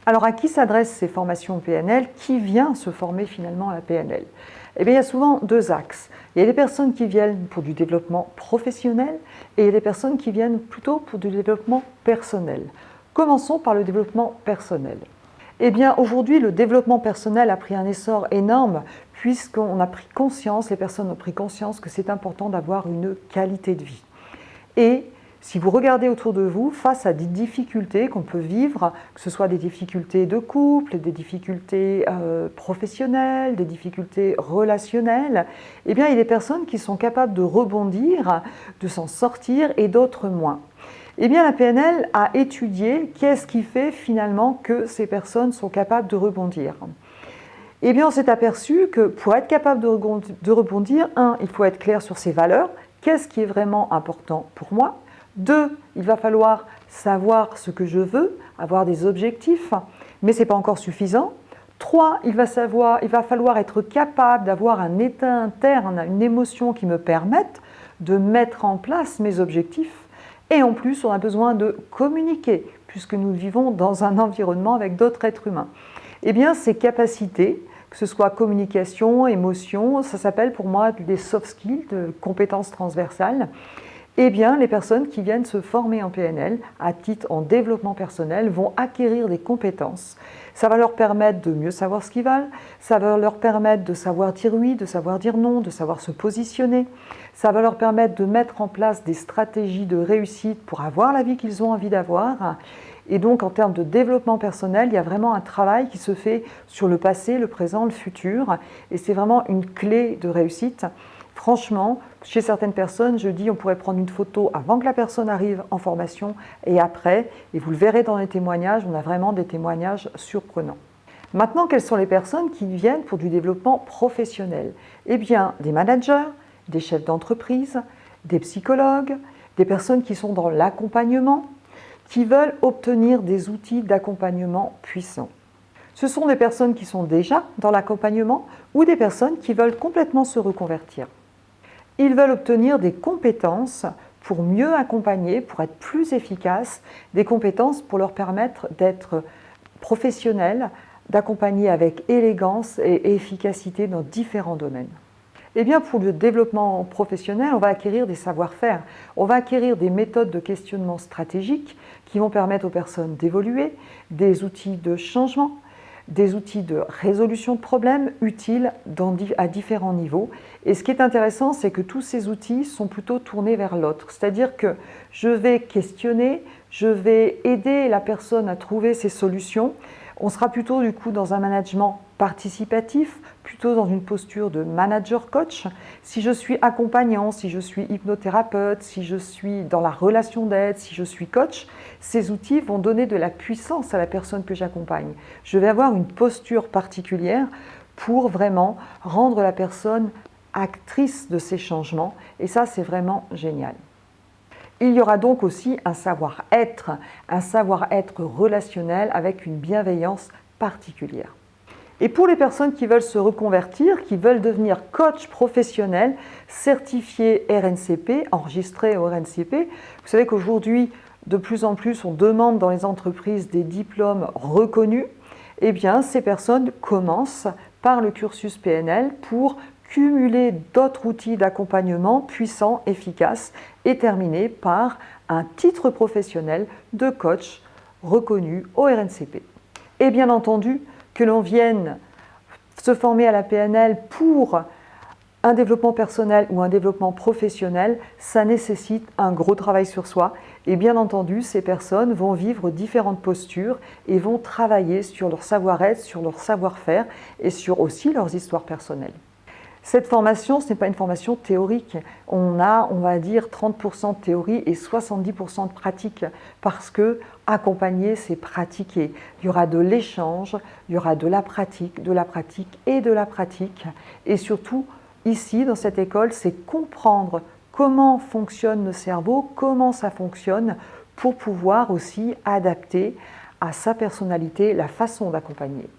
Alors à qui s'adressent ces formations PNL? Qui vient se former finalement à la PNL? Eh bien, il y a souvent deux axes. Il y a des personnes qui viennent pour du développement professionnel et il y a des personnes qui viennent plutôt pour du développement personnel. Commençons par le développement personnel. Eh bien, aujourd'hui, le développement personnel a pris un essor énorme puisqu'on a pris conscience, les personnes ont pris conscience que c'est important d'avoir une qualité de vie. Et si vous regardez autour de vous, face à des difficultés qu'on peut vivre, que ce soit des difficultés de couple, des difficultés professionnelles, des difficultés relationnelles, eh bien, il y a des personnes qui sont capables de rebondir, de s'en sortir et d'autres moins. Eh bien, la PNL a étudié qu'est-ce qui fait finalement que ces personnes sont capables de rebondir. Eh bien, on s'est aperçu que pour être capable de rebondir, il faut être clair sur ses valeurs, qu'est-ce qui est vraiment important pour moi. 2, il va falloir savoir ce que je veux, avoir des objectifs, mais ce n'est pas encore suffisant. 3, il va falloir être capable d'avoir un état interne, une émotion qui me permette de mettre en place mes objectifs. Et en plus, on a besoin de communiquer, puisque nous vivons dans un environnement avec d'autres êtres humains. Eh bien, ces capacités, que ce soit communication, émotion, ça s'appelle pour moi des soft skills, de compétences transversales. Eh bien, les personnes qui viennent se former en PNL, à titre en développement personnel, vont acquérir des compétences. Ça va leur permettre de mieux savoir ce qu'ils veulent, ça va leur permettre de savoir dire oui, de savoir dire non, de savoir se positionner. Ça va leur permettre de mettre en place des stratégies de réussite pour avoir la vie qu'ils ont envie d'avoir. Et donc, en termes de développement personnel, il y a vraiment un travail qui se fait sur le passé, le présent, le futur. Et c'est vraiment une clé de réussite. Franchement, chez certaines personnes, je dis on pourrait prendre une photo avant que la personne arrive en formation et après, et vous le verrez dans les témoignages, on a vraiment des témoignages surprenants. Maintenant, quelles sont les personnes qui viennent pour du développement professionnel? Eh bien, des managers, des chefs d'entreprise, des psychologues, des personnes qui sont dans l'accompagnement, qui veulent obtenir des outils d'accompagnement puissants. Ce sont des personnes qui sont déjà dans l'accompagnement ou des personnes qui veulent complètement se reconvertir. Ils veulent obtenir des compétences pour mieux accompagner, pour être plus efficaces, des compétences pour leur permettre d'être professionnels, d'accompagner avec élégance et efficacité dans différents domaines. Eh bien, pour le développement professionnel, on va acquérir des savoir-faire, on va acquérir des méthodes de questionnement stratégique qui vont permettre aux personnes d'évoluer, des outils de changement, des outils de résolution de problèmes utiles à différents niveaux. Et ce qui est intéressant, c'est que tous ces outils sont plutôt tournés vers l'autre. C'est-à-dire que je vais questionner, je vais aider la personne à trouver ses solutions. On sera plutôt du coup dans un management participatif, plutôt dans une posture de manager-coach. Si je suis accompagnant, si je suis hypnothérapeute, si je suis dans la relation d'aide, si je suis coach, ces outils vont donner de la puissance à la personne que j'accompagne. Je vais avoir une posture particulière pour vraiment rendre la personne actrice de ces changements et ça, c'est vraiment génial. Il y aura donc aussi un savoir-être relationnel avec une bienveillance particulière. Et pour les personnes qui veulent se reconvertir, qui veulent devenir coach professionnel, certifié RNCP, enregistré au RNCP, vous savez qu'aujourd'hui, de plus en plus, on demande dans les entreprises des diplômes reconnus. Eh bien, ces personnes commencent par le cursus PNL pour cumuler d'autres outils d'accompagnement puissants, efficaces et terminer par un titre professionnel de coach reconnu au RNCP. Et bien entendu, que l'on vienne se former à la PNL pour un développement personnel ou un développement professionnel, ça nécessite un gros travail sur soi. Et bien entendu, ces personnes vont vivre différentes postures et vont travailler sur leur savoir-être, sur leur savoir-faire et sur aussi leurs histoires personnelles. Cette formation, ce n'est pas une formation théorique. On a, on va dire, 30% de théorie et 70% de pratique parce que accompagner, c'est pratiquer. Il y aura de l'échange, il y aura de la pratique et de la pratique. Et surtout, ici, dans cette école, c'est comprendre comment fonctionne le cerveau, comment ça fonctionne pour pouvoir aussi adapter à sa personnalité la façon d'accompagner.